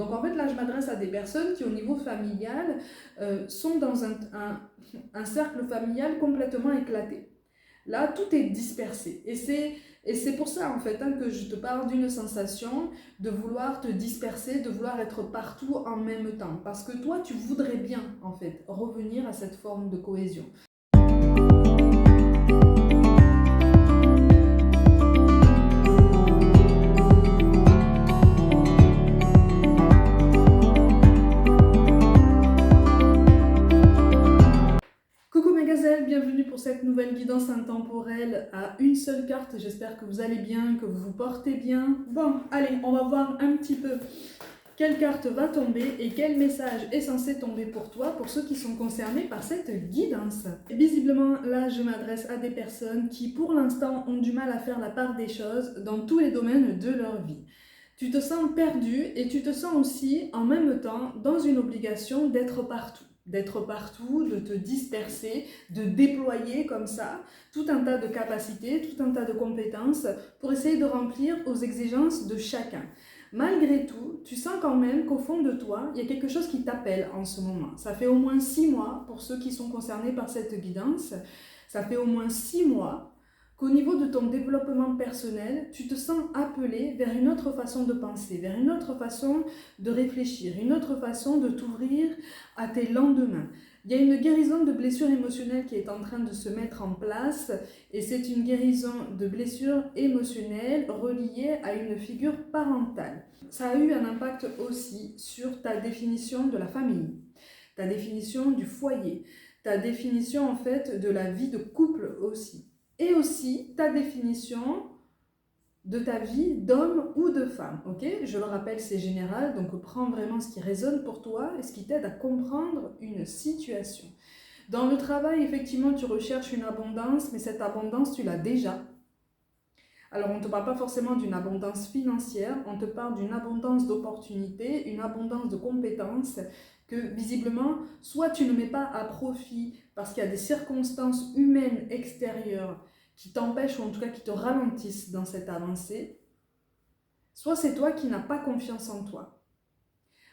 Donc en fait, là, je m'adresse à des personnes qui, au niveau familial, sont dans un cercle familial complètement éclaté. Là, tout est dispersé. Et c'est pour ça, en fait, que je te parle d'une sensation de vouloir te disperser, de vouloir être partout en même temps. Parce que toi, tu voudrais bien, en fait, revenir à cette forme de cohésion. Coucou mes gazelles, bienvenue pour cette nouvelle guidance intemporelle à une seule carte. J'espère que vous allez bien, que vous vous portez bien. Bon, allez, on va voir un petit peu quelle carte va tomber et quel message est censé tomber pour toi, pour ceux qui sont concernés par cette guidance. Et visiblement, là, je m'adresse à des personnes qui, pour l'instant, ont du mal à faire la part des choses dans tous les domaines de leur vie. Tu te sens perdu et tu te sens aussi, en même temps, dans une obligation d'être partout. D'être partout, de te disperser, de déployer comme ça tout un tas de capacités, tout un tas de compétences pour essayer de remplir aux exigences de chacun. Malgré tout, tu sens quand même qu'au fond de toi, il y a quelque chose qui t'appelle en ce moment. Ça fait au moins 6 mois, pour ceux qui sont concernés par cette guidance, ça fait au moins 6 mois qu'au niveau de ton développement personnel, tu te sens appelé vers une autre façon de penser, vers une autre façon de réfléchir, une autre façon de t'ouvrir à tes lendemains. Il y a une guérison de blessures émotionnelles qui est en train de se mettre en place et c'est une guérison de blessures émotionnelles reliée à une figure parentale. Ça a eu un impact aussi sur ta définition de la famille, ta définition du foyer, ta définition en fait de la vie de couple aussi. Et aussi ta définition de ta vie d'homme ou de femme, ok? Je le rappelle, c'est général, donc prends vraiment ce qui résonne pour toi et ce qui t'aide à comprendre une situation. Dans le travail, effectivement, tu recherches une abondance, mais cette abondance, tu l'as déjà. Alors, on ne te parle pas forcément d'une abondance financière, on te parle d'une abondance d'opportunités, une abondance de compétences que, visiblement, soit tu ne mets pas à profit parce qu'il y a des circonstances humaines extérieures qui t'empêchent ou en tout cas qui te ralentissent dans cette avancée, soit c'est toi qui n'as pas confiance en toi.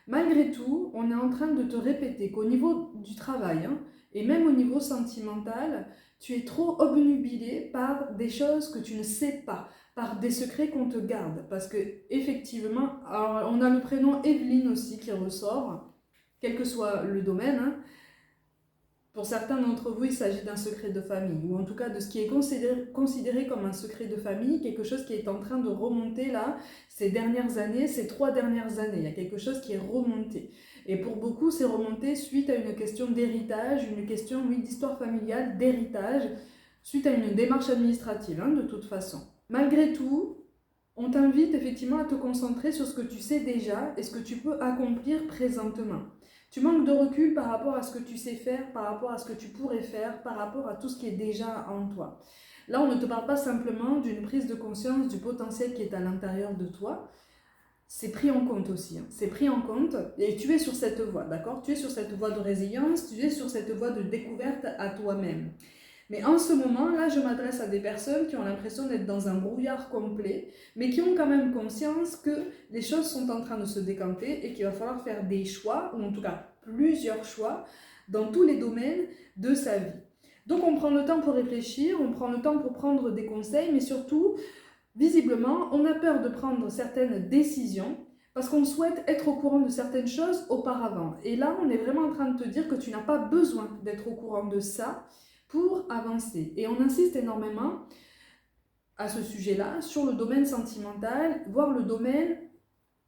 Malgré tout, on est en train de te répéter qu'au niveau du travail, et même au niveau sentimental, tu es trop obnubilé par des choses que tu ne sais pas, par des secrets qu'on te garde. Parce que, effectivement, alors on a le prénom Evelyne aussi qui ressort, quel que soit le domaine. Pour certains d'entre vous, il s'agit d'un secret de famille, ou en tout cas de ce qui est considéré comme un secret de famille, quelque chose qui est en train de remonter là, ces dernières années, ces 3 dernières années. Il y a quelque chose qui est remonté. Et pour beaucoup, c'est remonté suite à une question d'héritage, une question, oui, d'histoire familiale, d'héritage, suite à une démarche administrative, de toute façon. Malgré tout, on t'invite effectivement à te concentrer sur ce que tu sais déjà et ce que tu peux accomplir présentement. Tu manques de recul par rapport à ce que tu sais faire, par rapport à ce que tu pourrais faire, par rapport à tout ce qui est déjà en toi. Là, on ne te parle pas simplement d'une prise de conscience du potentiel qui est à l'intérieur de toi. C'est pris en compte aussi. C'est pris en compte et tu es sur cette voie, d'accord? Tu es sur cette voie de résilience, tu es sur cette voie de découverte à toi-même. Mais en ce moment, là, je m'adresse à des personnes qui ont l'impression d'être dans un brouillard complet, mais qui ont quand même conscience que les choses sont en train de se décanter et qu'il va falloir faire des choix, ou en tout cas plusieurs choix, dans tous les domaines de sa vie. Donc on prend le temps pour réfléchir, on prend le temps pour prendre des conseils, mais surtout, visiblement, on a peur de prendre certaines décisions parce qu'on souhaite être au courant de certaines choses auparavant. Et là, on est vraiment en train de te dire que tu n'as pas besoin d'être au courant de ça pour avancer. Et on insiste énormément à ce sujet-là sur le domaine sentimental, voire le domaine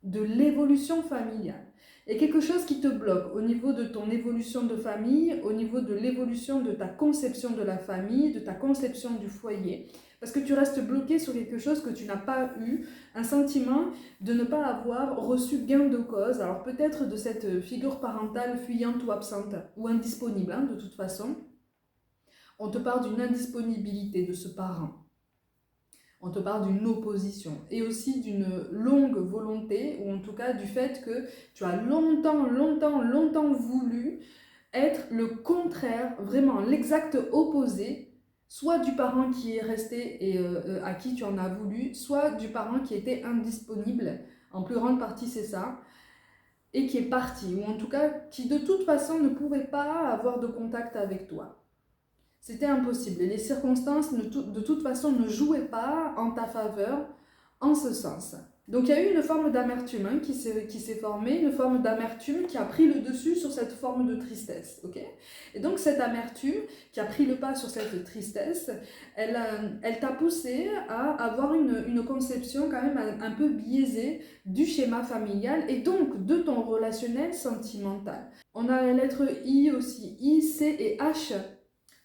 de l'évolution familiale. Il y a quelque chose qui te bloque au niveau de ton évolution de famille, au niveau de l'évolution de ta conception de la famille, de ta conception du foyer, parce que tu restes bloqué sur quelque chose que tu n'as pas eu, un sentiment de ne pas avoir reçu gain de cause, alors peut-être de cette figure parentale fuyante ou absente, ou indisponible de toute façon. On te parle d'une indisponibilité de ce parent. On te parle d'une opposition et aussi d'une longue volonté, ou en tout cas du fait que tu as longtemps voulu être le contraire, vraiment l'exact opposé, soit du parent qui est resté et à qui tu en as voulu, soit du parent qui était indisponible. En plus grande partie, c'est ça. et qui est parti, ou en tout cas qui de toute façon ne pourrait pas avoir de contact avec toi. C'était impossible et les circonstances de toute façon ne jouaient pas en ta faveur en ce sens. Donc il y a eu une forme d'amertume qui s'est formée, une forme d'amertume qui a pris le dessus sur cette forme de tristesse. Okay, et donc cette amertume qui a pris le pas sur cette tristesse, elle t'a poussé à avoir une conception quand même un peu biaisée du schéma familial et donc de ton relationnel sentimental. On a la lettre I aussi, I, C et H.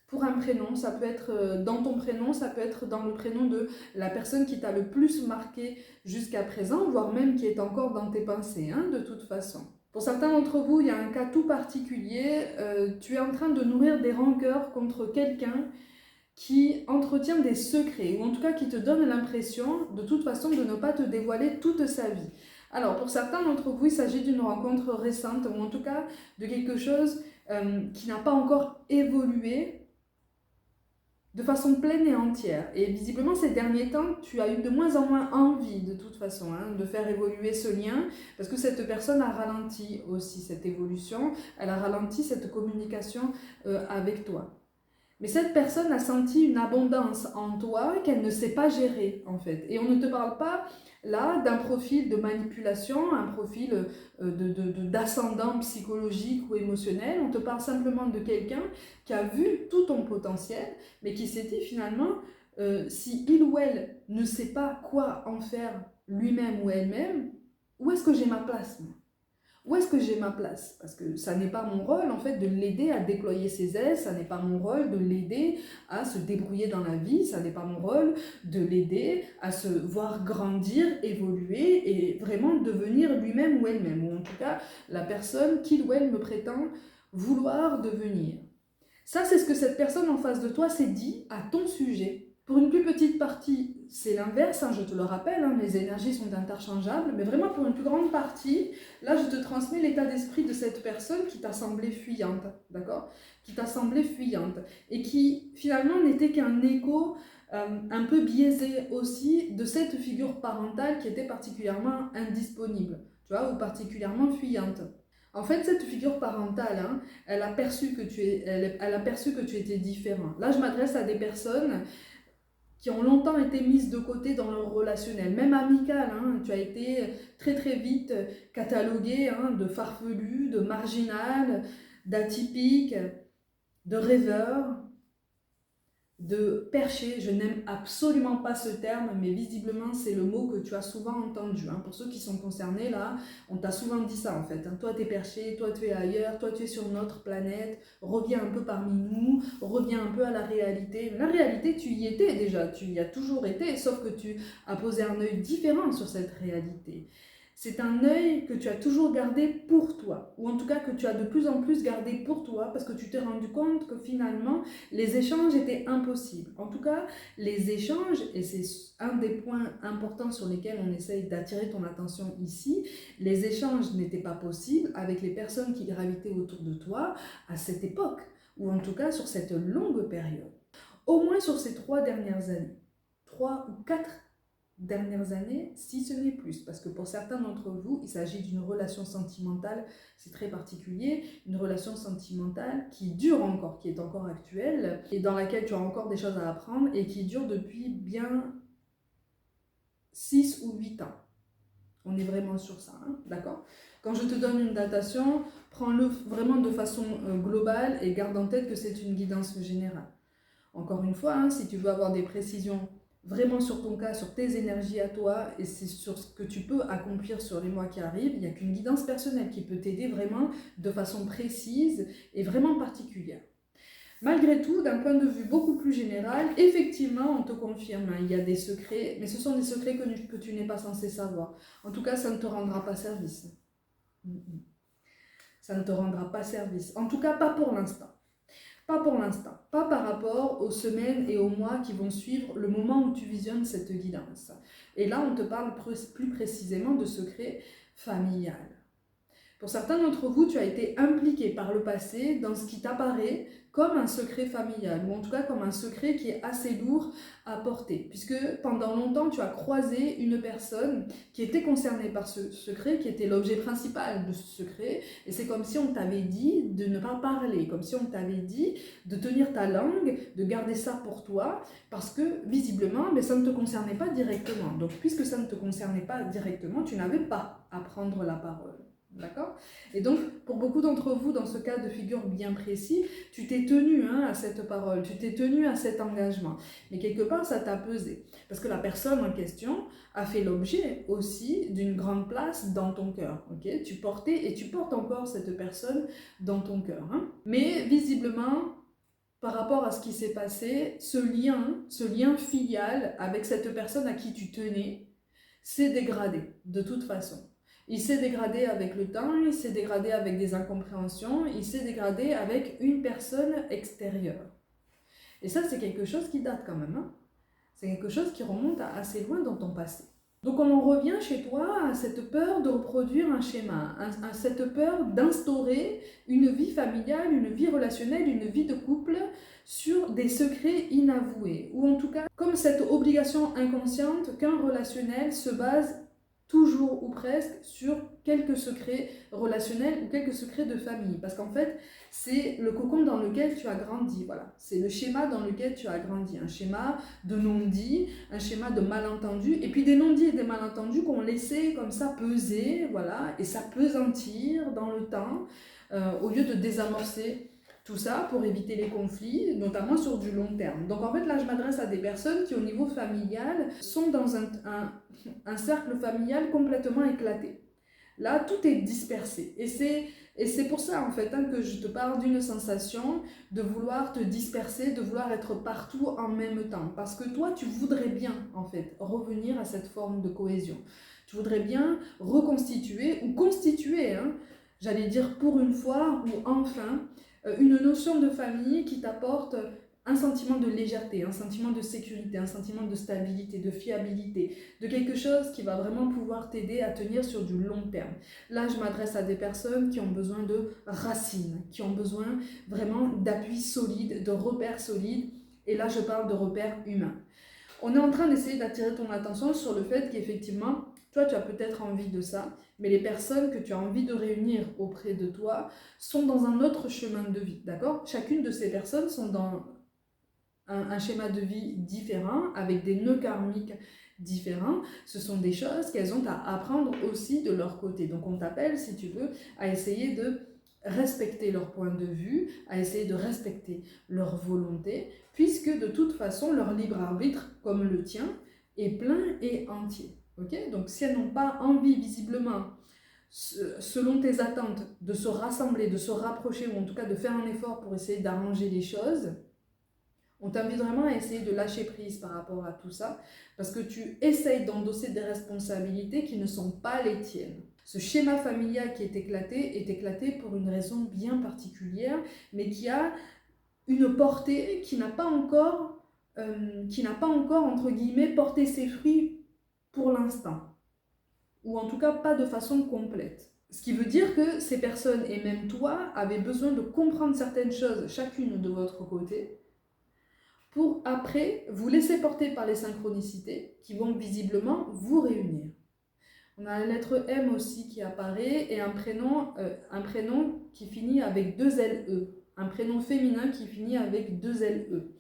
Pour un prénom, ça peut être dans ton prénom, ça peut être dans le prénom de la personne qui t'a le plus marqué jusqu'à présent, voire même qui est encore dans tes pensées, de toute façon. Pour certains d'entre vous, il y a un cas tout particulier, tu es en train de nourrir des rancœurs contre quelqu'un qui entretient des secrets, ou en tout cas qui te donne l'impression, de toute façon, de ne pas te dévoiler toute sa vie. Alors, pour certains d'entre vous, il s'agit d'une rencontre récente, ou en tout cas de quelque chose qui n'a pas encore évolué de façon pleine et entière. Et visiblement, ces derniers temps, tu as eu de moins en moins envie, de toute façon, de faire évoluer ce lien, parce que cette personne a ralenti aussi cette évolution, elle a ralenti cette communication avec toi. Mais cette personne a senti une abondance en toi qu'elle ne sait pas gérer, en fait. Et on ne te parle pas, là, d'un profil de manipulation, un profil d'ascendant psychologique ou émotionnel. On te parle simplement de quelqu'un qui a vu tout ton potentiel, mais qui s'est dit finalement, si il ou elle ne sait pas quoi en faire lui-même ou elle-même, où est-ce que j'ai ma place, moi ? Où est-ce que j'ai ma place? Parce que ça n'est pas mon rôle en fait de l'aider à déployer ses ailes, ça n'est pas mon rôle de l'aider à se débrouiller dans la vie, ça n'est pas mon rôle de l'aider à se voir grandir, évoluer et vraiment devenir lui-même ou elle-même, ou en tout cas la personne qu'il ou elle me prétend vouloir devenir. Ça, c'est ce que cette personne en face de toi s'est dit à ton sujet. Pour une plus petite partie, c'est l'inverse, je te le rappelle, les énergies sont interchangeables, mais vraiment pour une plus grande partie, là je te transmets l'état d'esprit de cette personne qui t'a semblé fuyante, d'accord ? Qui t'a semblé fuyante, et qui finalement n'était qu'un écho un peu biaisé aussi de cette figure parentale qui était particulièrement indisponible, tu vois, ou particulièrement fuyante. En fait, cette figure parentale, elle a perçu que tu étais différent. Là, je m'adresse à des personnes qui ont longtemps été mises de côté dans leur relationnel, même amical. Tu as été très très vite catalogué de farfelu, de marginal, d'atypique, de rêveur, de perché. Je n'aime absolument pas ce terme, mais visiblement c'est le mot que tu as souvent entendu. Pour ceux qui sont concernés, là, on t'a souvent dit ça en fait. Toi t'es perché, toi tu es ailleurs, toi tu es sur notre planète, reviens un peu parmi nous, reviens un peu à la réalité. La réalité, tu y étais déjà, tu y as toujours été, sauf que tu as posé un œil différent sur cette réalité. C'est un œil que tu as toujours gardé pour toi, ou en tout cas que tu as de plus en plus gardé pour toi, parce que tu t'es rendu compte que finalement, les échanges étaient impossibles. En tout cas, les échanges, et c'est un des points importants sur lesquels on essaye d'attirer ton attention ici, les échanges n'étaient pas possibles avec les personnes qui gravitaient autour de toi à cette époque, ou en tout cas sur cette longue période. Au moins sur ces 3 dernières années, 3 ou 4 dernières années, si ce n'est plus, parce que pour certains d'entre vous, il s'agit d'une relation sentimentale, c'est très particulier, une relation sentimentale qui dure encore, qui est encore actuelle, et dans laquelle tu as encore des choses à apprendre, et qui dure depuis bien 6 ou 8 ans. On est vraiment sur ça, d'accord ? Quand je te donne une datation, prends-le vraiment de façon globale, et garde en tête que c'est une guidance générale. Encore une fois, si tu veux avoir des précisions vraiment sur ton cas, sur tes énergies à toi, et c'est sur ce que tu peux accomplir sur les mois qui arrivent, il n'y a qu'une guidance personnelle qui peut t'aider vraiment de façon précise et vraiment particulière. Malgré tout, d'un point de vue beaucoup plus général, effectivement, on te confirme, il y a des secrets, mais ce sont des secrets que tu n'es pas censé savoir. En tout cas, ça ne te rendra pas service. Ça ne te rendra pas service. En tout cas, pas pour l'instant. Pas pour l'instant, pas par rapport aux semaines et aux mois qui vont suivre le moment où tu visionnes cette guidance. Et là, on te parle plus précisément de secret familial. Pour certains d'entre vous, tu as été impliqué par le passé dans ce qui t'apparaît comme un secret familial, ou en tout cas comme un secret qui est assez lourd à porter, puisque pendant longtemps, tu as croisé une personne qui était concernée par ce secret, qui était l'objet principal de ce secret, et c'est comme si on t'avait dit de ne pas parler, comme si on t'avait dit de tenir ta langue, de garder ça pour toi, parce que visiblement, mais ça ne te concernait pas directement. Donc puisque ça ne te concernait pas directement, tu n'avais pas à prendre la parole. D'accord? Et donc, pour beaucoup d'entre vous, dans ce cas de figure bien précis, tu t'es tenu à cette parole, tu t'es tenu à cet engagement. Mais quelque part, ça t'a pesé. Parce que la personne en question a fait l'objet aussi d'une grande place dans ton cœur. Okay? Tu portais et tu portes encore cette personne dans ton cœur. Mais visiblement, par rapport à ce qui s'est passé, ce lien filial avec cette personne à qui tu tenais, s'est dégradé de toute façon. Il s'est dégradé avec le temps, il s'est dégradé avec des incompréhensions, il s'est dégradé avec une personne extérieure. Et ça, c'est quelque chose qui date quand même. C'est quelque chose qui remonte à assez loin dans ton passé. Donc on en revient chez toi à cette peur de reproduire un schéma, à cette peur d'instaurer une vie familiale, une vie relationnelle, une vie de couple sur des secrets inavoués. Ou en tout cas, comme cette obligation inconsciente qu'un relationnel se base toujours ou presque sur quelques secrets relationnels ou quelques secrets de famille. Parce qu'en fait, c'est le cocon dans lequel tu as grandi. Voilà. C'est le schéma dans lequel tu as grandi. Un schéma de non-dit, un schéma de malentendu. Et puis des non-dits et des malentendus qu'on laissait comme ça peser, voilà, et s'apesantir dans le temps, au lieu de désamorcer tout ça pour éviter les conflits, notamment sur du long terme. Donc en fait, là, je m'adresse à des personnes qui, au niveau familial, sont dans un cercle familial complètement éclaté. Là, tout est dispersé. Et c'est pour ça, en fait, que je te parle d'une sensation de vouloir te disperser, de vouloir être partout en même temps. Parce que toi, tu voudrais bien, en fait, revenir à cette forme de cohésion. Tu voudrais bien reconstituer ou constituer, j'allais dire pour une fois ou enfin, une notion de famille qui t'apporte un sentiment de légèreté, un sentiment de sécurité, un sentiment de stabilité, de fiabilité, de quelque chose qui va vraiment pouvoir t'aider à tenir sur du long terme. Là, je m'adresse à des personnes qui ont besoin de racines, qui ont besoin vraiment d'appui solide, de repères solides, et là, je parle de repères humains. On est en train d'essayer d'attirer ton attention sur le fait qu'effectivement, toi, tu as peut-être envie de ça, mais les personnes que tu as envie de réunir auprès de toi sont dans un autre chemin de vie, d'accord? Chacune de ces personnes sont dans un schéma de vie différent, avec des nœuds karmiques différents. Ce sont des choses qu'elles ont à apprendre aussi de leur côté. Donc on t'appelle, si tu veux, à essayer de respecter leur point de vue, à essayer de respecter leur volonté, puisque de toute façon, leur libre arbitre, comme le tien, est plein et entier. Okay? Donc si elles n'ont pas envie, visiblement, selon tes attentes, de se rassembler, de se rapprocher, ou en tout cas de faire un effort pour essayer d'arranger les choses, on t'invite vraiment à essayer de lâcher prise par rapport à tout ça, parce que tu essayes d'endosser des responsabilités qui ne sont pas les tiennes. Ce schéma familial qui est éclaté pour une raison bien particulière, mais qui a une portée qui n'a pas encore, entre guillemets, porté ses fruits pour l'instant. Ou en tout cas pas de façon complète. Ce qui veut dire que ces personnes, et même toi, avaient besoin de comprendre certaines choses, chacune de votre côté, pour après vous laisser porter par les synchronicités qui vont visiblement vous réunir. On a la lettre M aussi qui apparaît et un prénom qui finit avec 2 LE. Un prénom féminin qui finit avec 2 LE.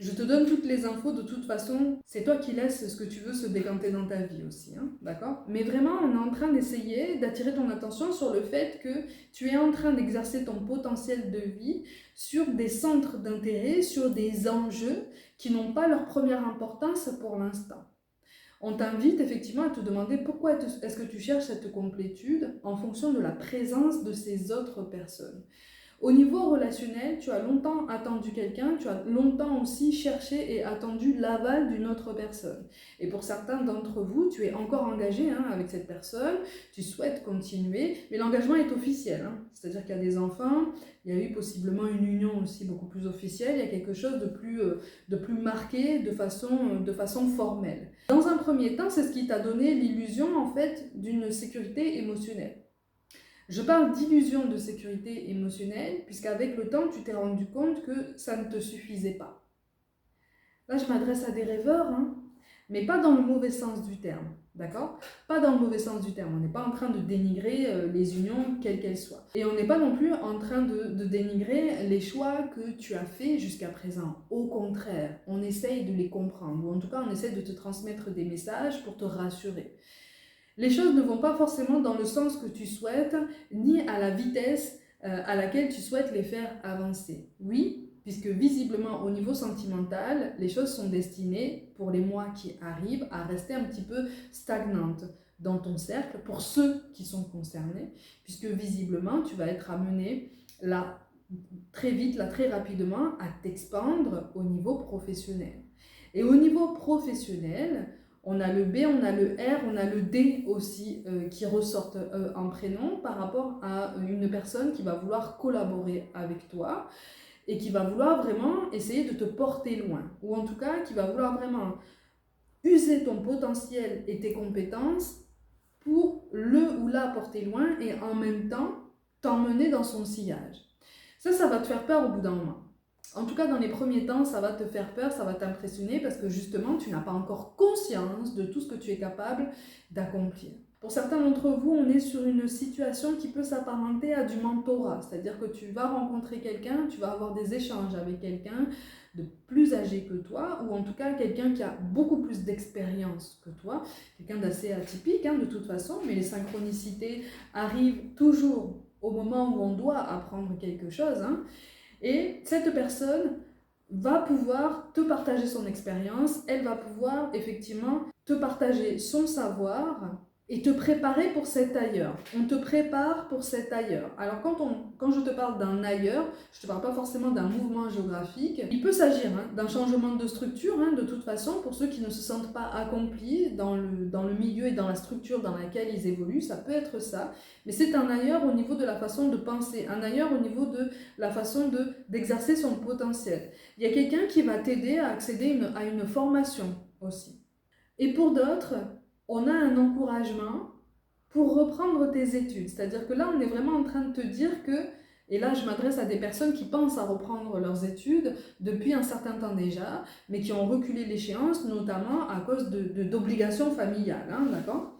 Je te donne toutes les infos, de toute façon, c'est toi qui laisses ce que tu veux se décanter dans ta vie aussi, d'accord? Mais vraiment, on est en train d'essayer d'attirer ton attention sur le fait que tu es en train d'exercer ton potentiel de vie sur des centres d'intérêt, sur des enjeux qui n'ont pas leur première importance pour l'instant. On t'invite effectivement à te demander pourquoi est-ce que tu cherches cette complétude en fonction de la présence de ces autres personnes. Au niveau relationnel, tu as longtemps attendu quelqu'un, tu as longtemps aussi cherché et attendu l'aval d'une autre personne. Et pour certains d'entre vous, tu es encore engagé avec cette personne, tu souhaites continuer, mais l'engagement est officiel. C'est-à-dire qu'il y a des enfants, il y a eu possiblement une union aussi beaucoup plus officielle, il y a quelque chose de plus marqué de façon formelle. Dans un premier temps, c'est ce qui t'a donné l'illusion en fait d'une sécurité émotionnelle. Je parle d'illusion de sécurité émotionnelle, puisqu'avec le temps, tu t'es rendu compte que ça ne te suffisait pas. Là, je m'adresse à des rêveurs, hein, mais pas dans le mauvais sens du terme, d'accord? Pas dans le mauvais sens du terme. On n'est pas en train de dénigrer les unions, quelles qu'elles soient. Et on n'est pas non plus en train de dénigrer les choix que tu as faits jusqu'à présent. Au contraire, on essaye de les comprendre, ou en tout cas, on essaie de te transmettre des messages pour te rassurer. Les choses ne vont pas forcément dans le sens que tu souhaites, ni à la vitesse à laquelle tu souhaites les faire avancer. Oui, puisque visiblement au niveau sentimental, les choses sont destinées, pour les mois qui arrivent, à rester un petit peu stagnantes dans ton cercle, pour ceux qui sont concernés, puisque visiblement tu vas être amené là, très vite, là, très rapidement, à t'expandre au niveau professionnel. Et au niveau professionnel, on a le B, on a le R, on a le D aussi qui ressortent en prénom par rapport à une personne qui va vouloir collaborer avec toi et qui va vouloir vraiment essayer de te porter loin. Ou en tout cas, qui va vouloir vraiment user ton potentiel et tes compétences pour le ou la porter loin et en même temps t'emmener dans son sillage. Ça va te faire peur au bout d'un moment. En tout cas, dans les premiers temps, ça va te faire peur, ça va t'impressionner parce que justement, tu n'as pas encore conscience de tout ce que tu es capable d'accomplir. Pour certains d'entre vous, on est sur une situation qui peut s'apparenter à du mentorat, c'est-à-dire que tu vas rencontrer quelqu'un, tu vas avoir des échanges avec quelqu'un de plus âgé que toi, ou en tout cas quelqu'un qui a beaucoup plus d'expérience que toi, quelqu'un d'assez atypique de toute façon, mais les synchronicités arrivent toujours au moment où on doit apprendre quelque chose, et cette personne va pouvoir te partager son expérience, elle va pouvoir effectivement te partager son savoir et te préparer pour cet ailleurs. On te prépare pour cet ailleurs. Alors quand je te parle d'un ailleurs, je ne te parle pas forcément d'un mouvement géographique. Il peut s'agir d'un changement de structure, de toute façon, pour ceux qui ne se sentent pas accomplis dans le milieu et dans la structure dans laquelle ils évoluent, ça peut être ça. Mais c'est un ailleurs au niveau de la façon de penser, un ailleurs au niveau de la façon d'exercer son potentiel. Il y a quelqu'un qui va t'aider à accéder à une formation aussi. Et pour d'autres, on a un encouragement pour reprendre tes études. C'est-à-dire que là, on est vraiment en train de te dire que, et là je m'adresse à des personnes qui pensent à reprendre leurs études depuis un certain temps déjà, mais qui ont reculé l'échéance, notamment à cause d'obligations familiales, d'accord ?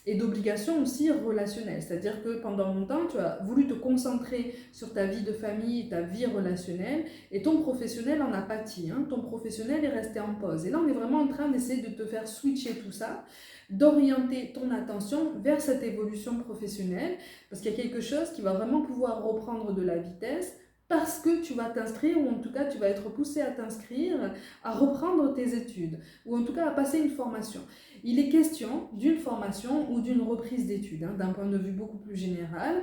Et d'obligations aussi relationnelles. C'est-à-dire que pendant longtemps, tu as voulu te concentrer sur ta vie de famille, ta vie relationnelle, et ton professionnel en a pâti. Ton professionnel est resté en pause. Et là, on est vraiment en train d'essayer de te faire switcher tout ça, d'orienter ton attention vers cette évolution professionnelle, parce qu'il y a quelque chose qui va vraiment pouvoir reprendre de la vitesse, parce que tu vas t'inscrire, ou en tout cas tu vas être poussé à t'inscrire, à reprendre tes études, ou en tout cas à passer une formation. Il est question d'une formation ou d'une reprise d'études, d'un point de vue beaucoup plus général.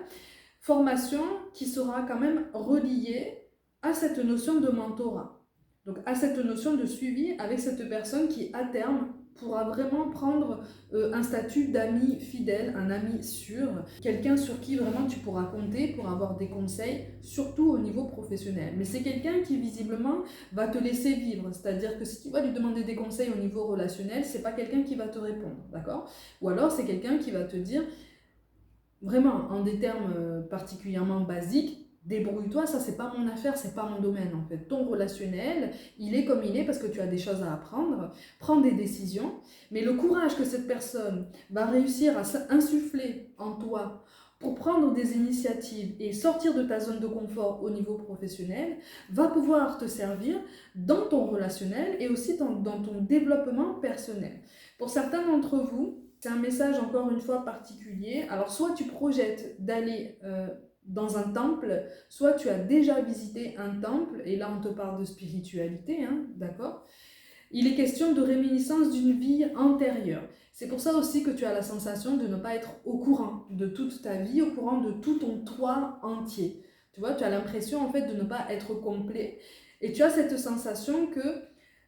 Formation qui sera quand même reliée à cette notion de mentorat. Donc à cette notion de suivi avec cette personne qui, à terme, pourra vraiment prendre un statut d'ami fidèle, un ami sûr, quelqu'un sur qui vraiment tu pourras compter pour avoir des conseils, surtout au niveau professionnel. Mais c'est quelqu'un qui visiblement va te laisser vivre, c'est-à-dire que si tu vas lui demander des conseils au niveau relationnel, c'est pas quelqu'un qui va te répondre, d'accord ? Ou alors c'est quelqu'un qui va te dire, vraiment en des termes particulièrement basiques, débrouille-toi, ça c'est pas mon affaire, c'est pas mon domaine en fait. Ton relationnel, il est comme il est parce que tu as des choses à apprendre, prends des décisions, mais le courage que cette personne va réussir à insuffler en toi pour prendre des initiatives et sortir de ta zone de confort au niveau professionnel, va pouvoir te servir dans ton relationnel et aussi dans ton développement personnel. Pour certains d'entre vous, c'est un message encore une fois particulier. Alors soit tu projettes d'aller dans un temple, soit tu as déjà visité un temple, et là on te parle de spiritualité, d'accord ? Il est question de réminiscence d'une vie antérieure. C'est pour ça aussi que tu as la sensation de ne pas être au courant de toute ta vie, au courant de tout ton toi entier. Tu vois, tu as l'impression en fait de ne pas être complet. Et tu as cette sensation que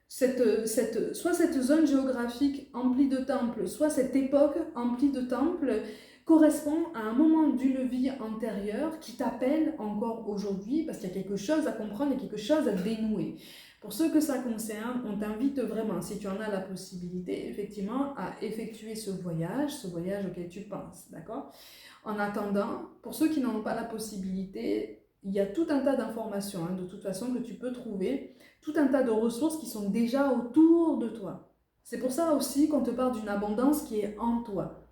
soit cette zone géographique emplie de temples, soit cette époque emplie de temples, correspond à un moment d'une vie antérieure qui t'appelle encore aujourd'hui, parce qu'il y a quelque chose à comprendre et quelque chose à dénouer. Pour ceux que ça concerne, on t'invite vraiment, si tu en as la possibilité, effectivement, à effectuer ce voyage auquel tu penses, d'accord? En attendant, pour ceux qui n'en ont pas la possibilité, il y a tout un tas d'informations, de toute façon, que tu peux trouver, tout un tas de ressources qui sont déjà autour de toi. C'est pour ça aussi qu'on te parle d'une abondance qui est en toi.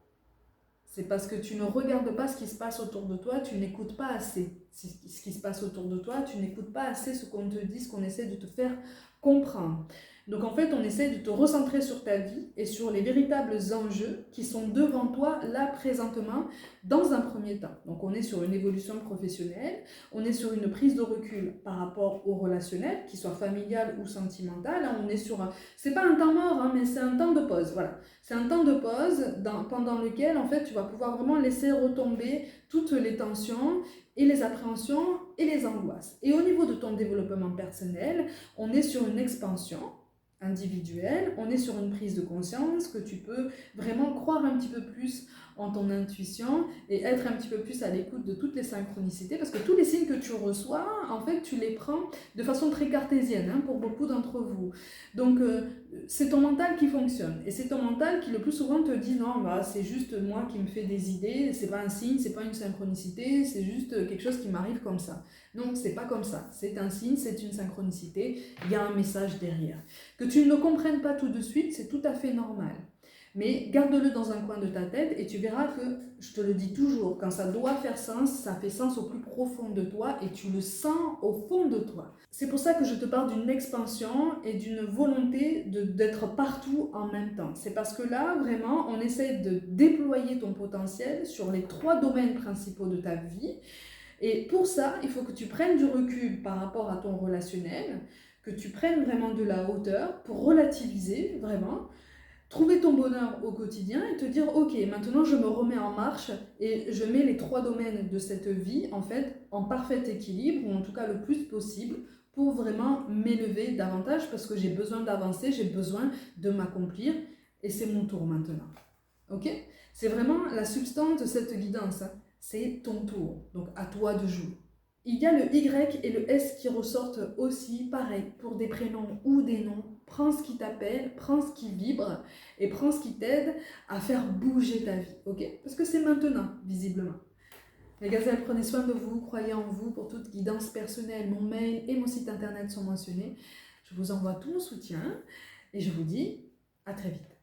C'est parce que tu ne regardes pas ce qui se passe autour de toi, tu n'écoutes pas assez ce qui se passe autour de toi, tu n'écoutes pas assez ce qu'on te dit, ce qu'on essaie de te faire comprendre. Donc en fait, on essaie de te recentrer sur ta vie et sur les véritables enjeux qui sont devant toi, là, présentement, dans un premier temps. Donc on est sur une évolution professionnelle, on est sur une prise de recul par rapport au relationnel, qu'il soit familial ou sentimental. On est sur un... C'est pas un temps mort, mais c'est un temps de pause, voilà. C'est un temps de pause pendant lequel, en fait, tu vas pouvoir vraiment laisser retomber toutes les tensions et les appréhensions et les angoisses. Et au niveau de ton développement personnel, on est sur une expansion individuelle, on est sur une prise de conscience que tu peux vraiment croire un petit peu plus en ton intuition et être un petit peu plus à l'écoute de toutes les synchronicités, parce que tous les signes que tu reçois, en fait, tu les prends de façon très cartésienne, pour beaucoup d'entre vous. Donc, c'est ton mental qui fonctionne, et c'est ton mental qui le plus souvent te dit non, c'est juste moi qui me fais des idées, c'est pas un signe, c'est pas une synchronicité, c'est juste quelque chose qui m'arrive comme ça. Non, c'est pas comme ça, c'est un signe, c'est une synchronicité, il y a un message derrière. Que tu ne le comprennes pas tout de suite, c'est tout à fait normal. Mais garde-le dans un coin de ta tête et tu verras que, je te le dis toujours, quand ça doit faire sens, ça fait sens au plus profond de toi et tu le sens au fond de toi. C'est pour ça que je te parle d'une expansion et d'une volonté d'être partout en même temps. C'est parce que là, vraiment, on essaie de déployer ton potentiel sur les 3 domaines principaux de ta vie. Et pour ça, il faut que tu prennes du recul par rapport à ton relationnel, que tu prennes vraiment de la hauteur pour relativiser vraiment, trouver ton bonheur au quotidien et te dire ok, maintenant je me remets en marche et je mets les 3 domaines de cette vie en fait en parfait équilibre, ou en tout cas le plus possible, pour vraiment m'élever davantage, parce que j'ai besoin d'avancer, j'ai besoin de m'accomplir et c'est mon tour maintenant. Ok? C'est vraiment la substance de cette guidance, c'est ton tour, donc à toi de jouer. Il y a le Y et le S qui ressortent aussi, pareil, pour des prénoms ou des noms. Prends ce qui t'appelle, prends ce qui vibre et prends ce qui t'aide à faire bouger ta vie, ok? Parce que c'est maintenant, visiblement. Les gazelles, prenez soin de vous, croyez en vous. Pour toute guidance personnelle, mon mail et mon site internet sont mentionnés. Je vous envoie tout mon soutien et je vous dis à très vite.